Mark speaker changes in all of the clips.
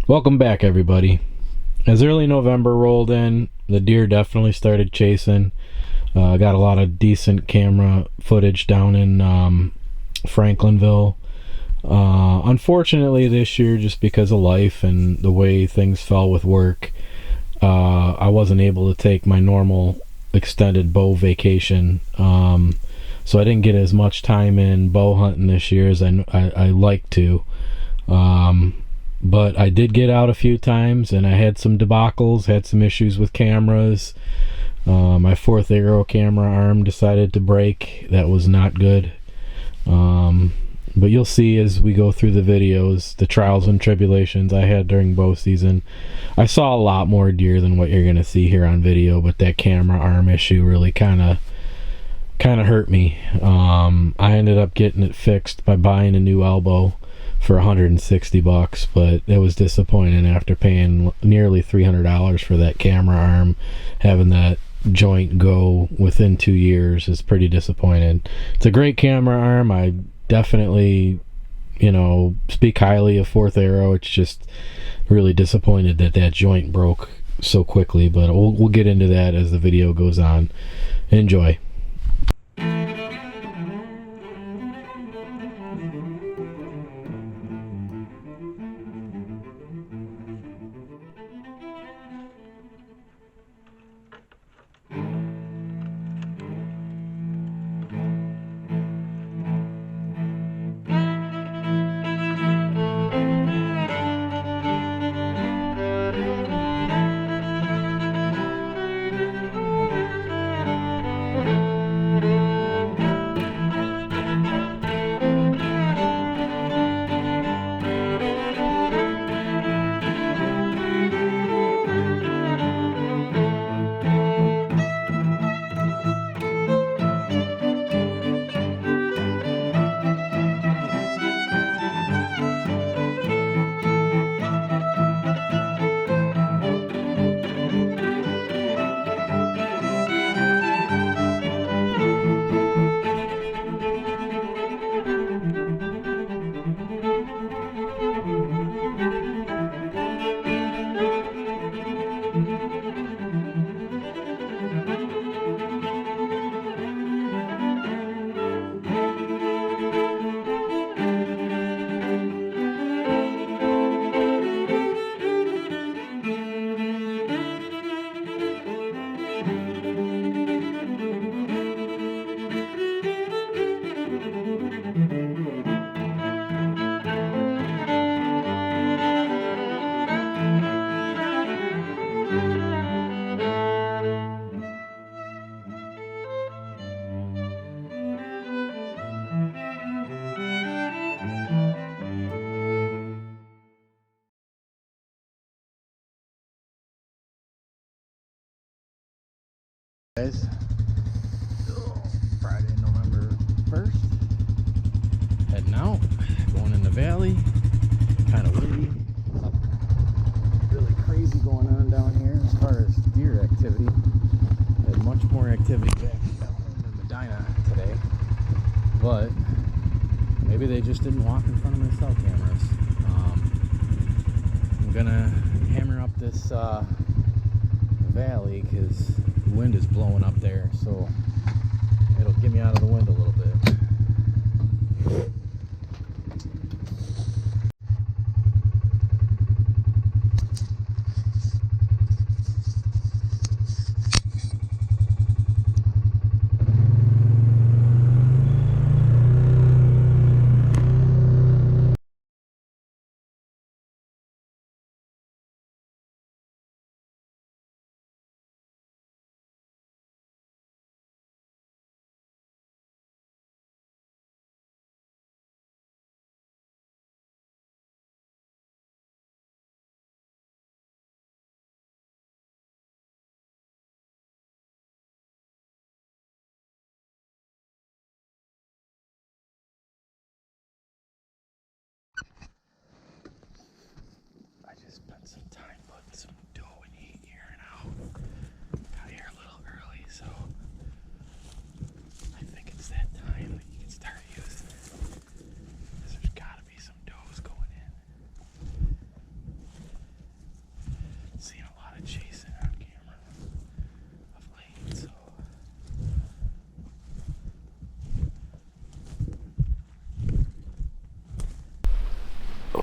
Speaker 1: Welcome back, everybody. As early November rolled in, the deer definitely started chasing. Got a lot of decent camera footage down in Franklinville. Unfortunately, this year, just because of life and the way things fell with work, I wasn't able to take my normal extended bow vacation. So I didn't get as much time in bow hunting this year as I like to. But I did get out a few times, and I had some debacles, had some issues with cameras. My fourth arrow camera arm decided to break. That was not good. But you'll see as we go through the videos, the trials and tribulations I had during bow season. I saw a lot more deer than what you're going to see here on video, but that camera arm issue really kind of hurt me. I ended up getting it fixed by buying a new elbow for $160, but it was disappointing after paying nearly $300 for that camera arm. Having that joint go within 2 years is pretty disappointing. It's a great camera arm. I definitely, speak highly of Fourth Arrow. It's just really disappointed that joint broke so quickly, but we'll get into that as the video goes on. Enjoy. Guys, Friday, November 1st, heading out, going in the valley, kind of windy, really crazy going on down here as far as deer activity. Had much more activity back down in Medina today, but maybe they just didn't walk in front of my cell cameras. I'm gonna hammer up this valley because the wind is blowing up there, so it'll get me out of the wind a little bit.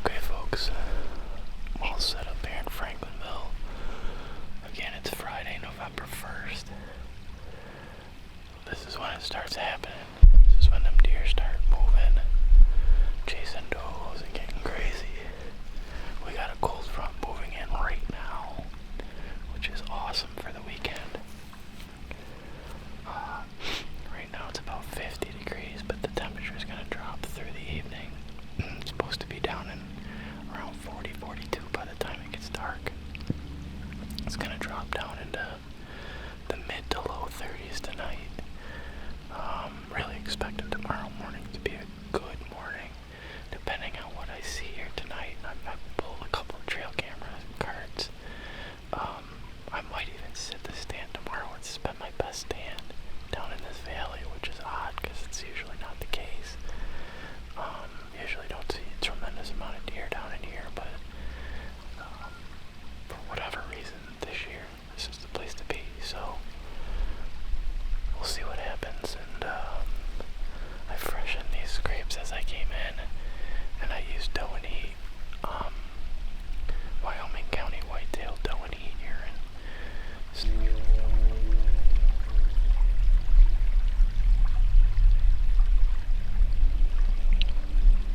Speaker 1: Okay, folks, I'm all set up here in Franklinville. Again, it's Friday, November 1st. This is when it starts happening. This is when them deer start moving, chasing does and getting crazy. We got a cold front moving in right now, which is awesome for the weekend. Right now it's about 50 degrees, but the temperature is going to drop through the evening. It's supposed to be down in around 40, 42 by the time it gets dark. It's going to drop down into the mid to low 30s tonight. Really expecting tomorrow morning to be a good morning, depending on what I see here tonight. I pulled a couple of trail camera cards. I might even sit the stand tomorrow and spend my best stand down in this valley, which is odd because it's usually not the case. Usually don't see a tremendous amount of deer down in here, but for whatever reason this year, this is the place to be. So we'll see what happens. And I freshened these scrapes as I came in, and I used doe and heat, Wyoming County whitetail doe and heat urine.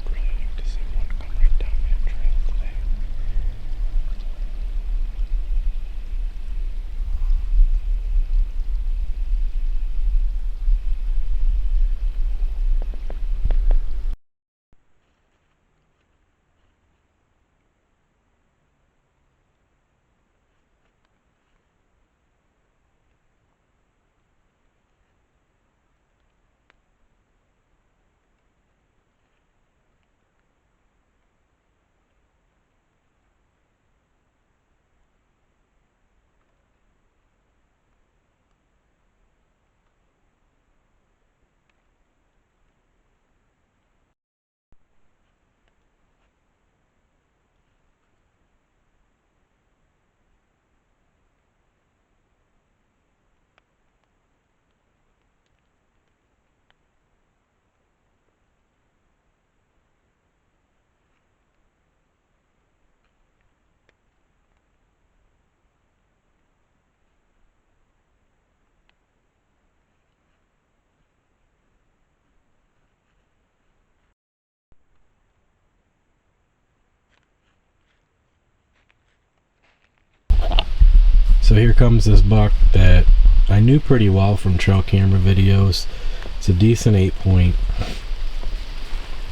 Speaker 1: Really like to see one come right down that trail today. So here comes this buck that I knew pretty well from trail camera videos. It's a decent 8-point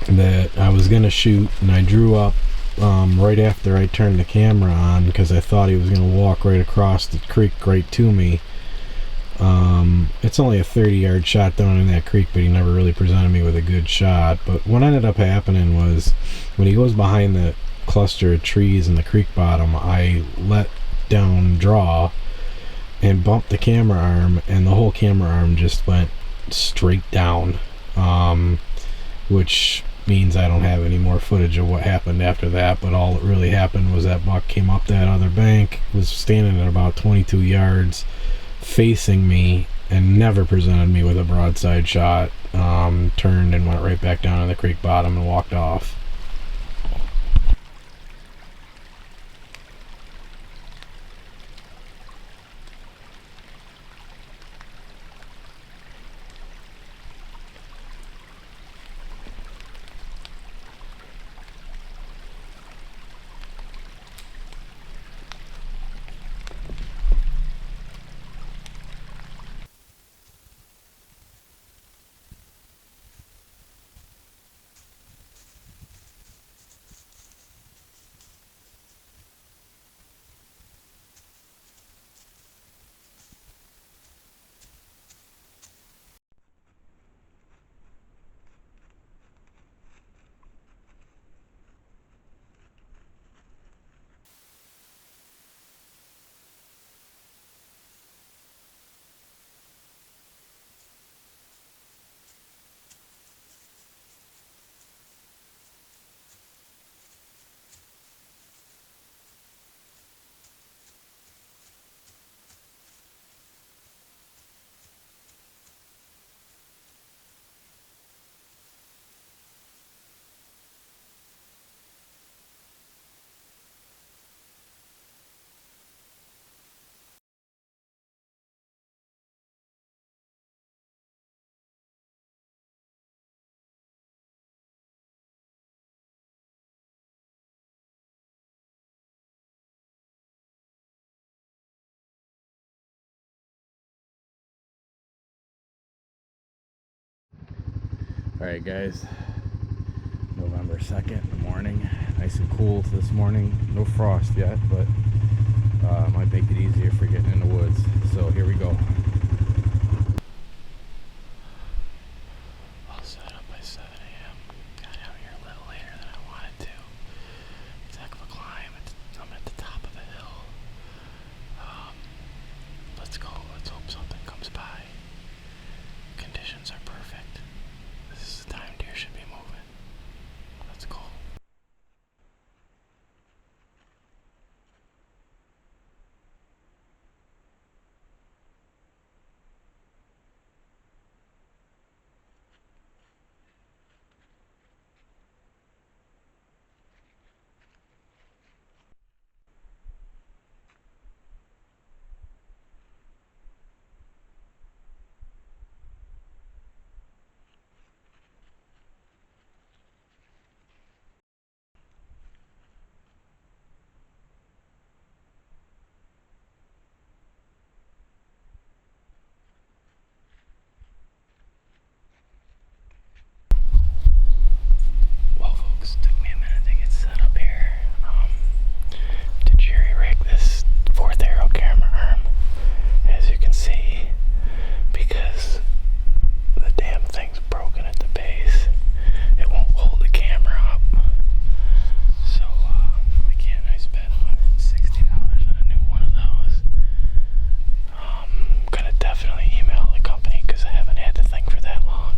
Speaker 1: that I was going to shoot, and I drew up right after I turned the camera on because I thought he was going to walk right across the creek right to me. It's only a 30-yard shot down in that creek, but he never really presented me with a good shot. But what ended up happening was when he goes behind the cluster of trees in the creek bottom, I let down draw and bumped the camera arm, and the whole camera arm just went straight down, which means I don't have any more footage of what happened after that. But all that really happened was that buck came up that other bank, was standing at about 22 yards facing me, and never presented me with a broadside shot. Turned and went right back down in the creek bottom and walked off. Alright guys, November 2nd in the morning, nice and cool this morning, no frost yet, but might make it easier for getting in the woods, so here we go. All set up by 7 a.m. Got out here a little later than I wanted to. It's a heck of a climb. I'm at the top of the hill. Let's go. Let's hope something comes by. Conditions are perfect. This is the time deer should be moving. Let's go. Well, folks, it took me a minute to get set up here. To jury rig this fourth arrow camera arm, as you can see, because the damn thing's broken at the base. It won't hold the camera up. So, again, I spent $160 on a new one of those. I'm gonna definitely email the company because I haven't had the thing for that long.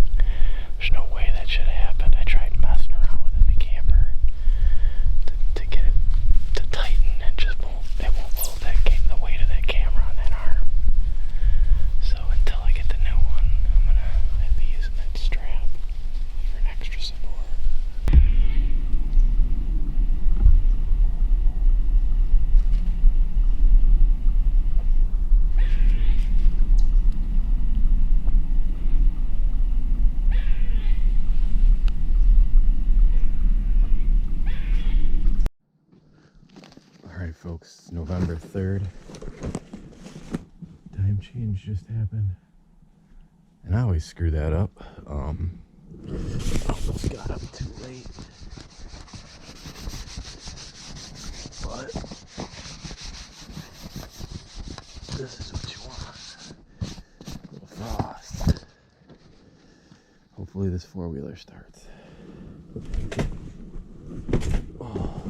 Speaker 1: There's no way that should have happened. I tried messing around with it in the camper to get it to tighten, and it won't hold the weight of that camera on that arm. So until I get the new one, I'm gonna have to use that strap for an extra support. Alright folks, it's November 3rd. Time change just happened. And I always screw that up. Almost got up too late. But this is what you want. A little frost. Hopefully this four-wheeler starts. Oh.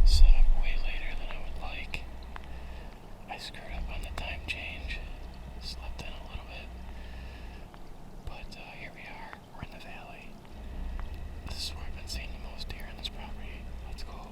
Speaker 1: Set up way later than I would like. I screwed up on the time change. Slept in a little bit. But here we are. We're in the valley. This is where I've been seeing the most deer on this property. Let's go.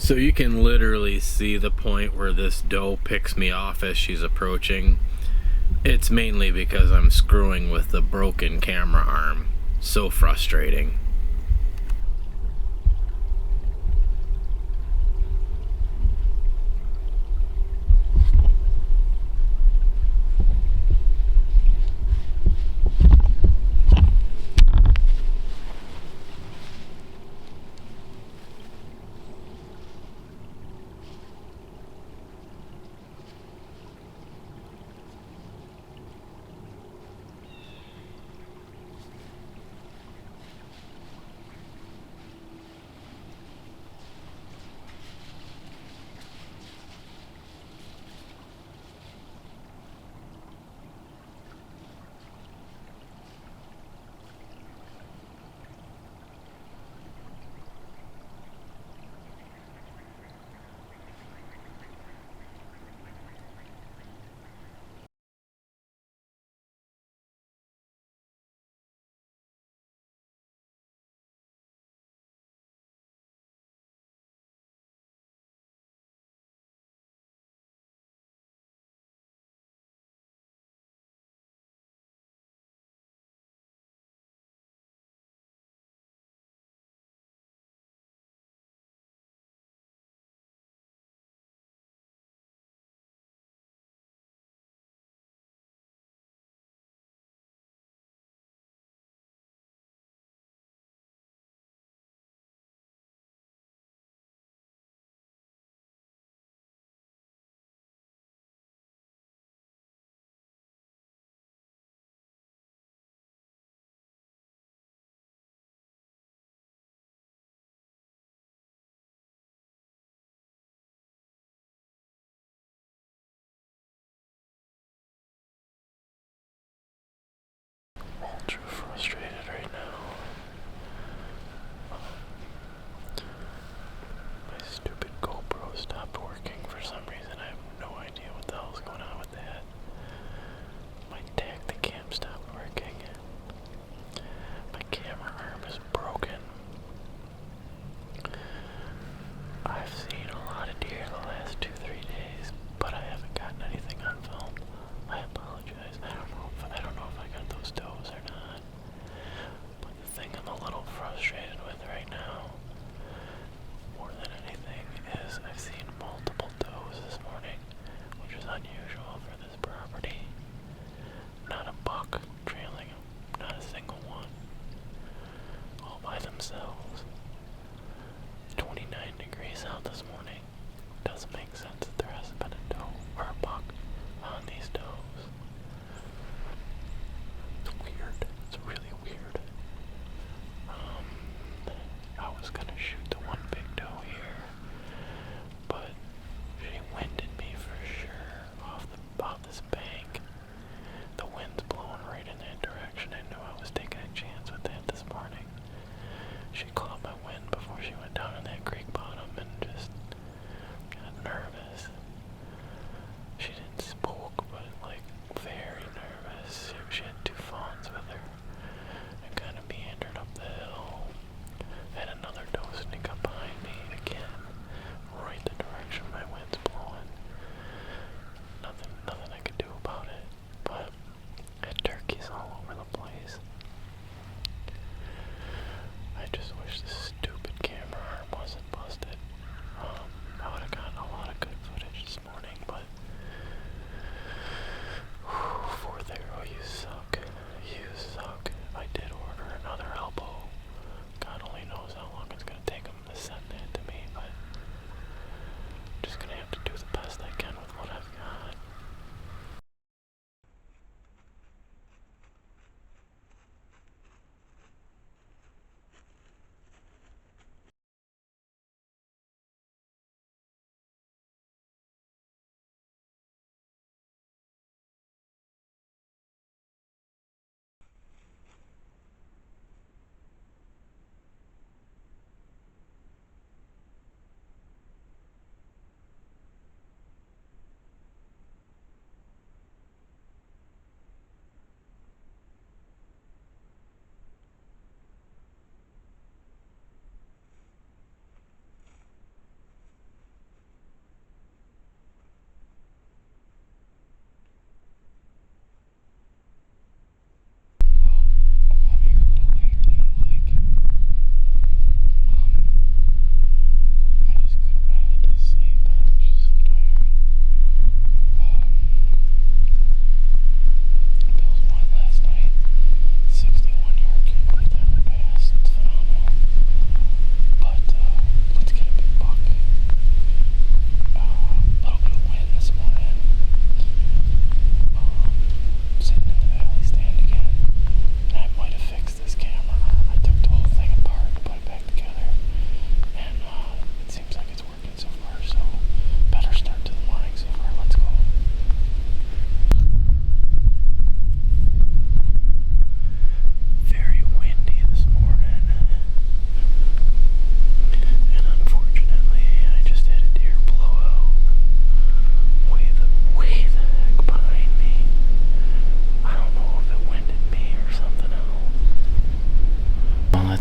Speaker 1: So you can literally see the point where this doe picks me off as she's approaching. It's mainly because I'm screwing with the broken camera arm. So frustrating.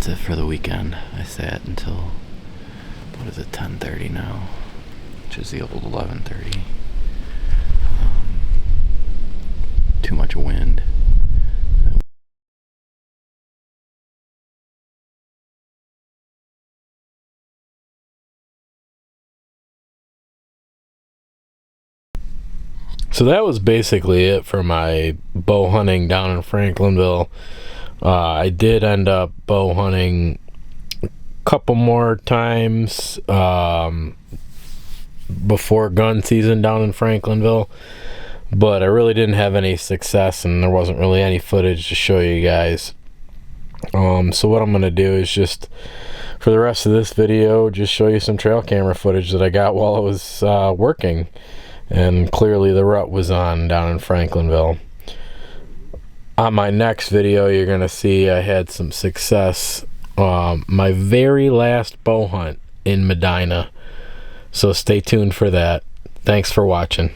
Speaker 1: that's it for the weekend. I sat until, what is it, 10:30 now, which is the old 11:30. Too much wind. So that was basically it for my bow hunting down in Franklinville. I did end up bow hunting a couple more times before gun season down in Franklinville, but I really didn't have any success, and there wasn't really any footage to show you guys. So what I'm going to do is just, for the rest of this video, just show you some trail camera footage that I got while I was working. And clearly the rut was on down in Franklinville. On my next video, you're going to see I had some success. My very last bow hunt in Medina. So stay tuned for that. Thanks for watching.